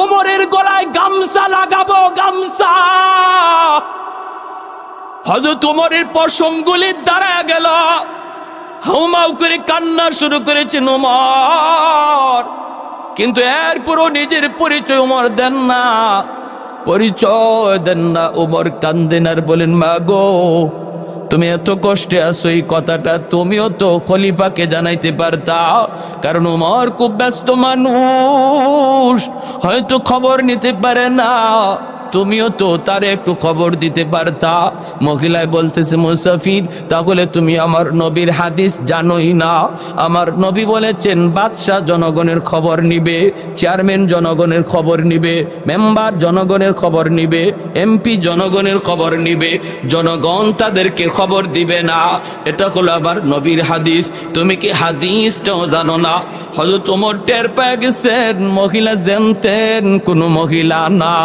ওমরের গলায় গামছা লাগাবো, গামছা। হযরত ওমরের পশমগুলি দাঁড়ায় গেল, হাউমাউ করে কান্না শুরু করেছেন ওমর। কিন্তু এরপরও নিজের পরিচয় ওমর দেন না, পরিচয় দেন না। ওমর কান্দেন আর বলেন, মা গো, তুমি এত কষ্টে আছো, এই কথাটা তুমিও তো খলিফাকে জানাইতে পারতা। কারণ ওমর খুব ব্যস্ত মানুষ, হয়তো খবর নিতে পারে না, তুমিও তো তার একটু খবর দিতে পারতা। মহিলায় বলতেছে, মুসাফির, তাহলে তুমি আমার নবীর হাদিস জানোই না? আমার নবী বলেছেন, বাদশাহ জনগণের খবর নিবে, চেয়ারম্যান জনগণের খবর নিবে, মেম্বার জনগণের খবর নিবে, এমপি জনগণের খবর নিবে, জনগণ তাদেরকে খবর দিবে না। এটা হলো আবার নবীর হাদিস। তুমি কি হাদিসটাও জানো না? হযরত ওমর টের পেয়ে গেছেন মহিলা জানতেন কোনো মহিলা না।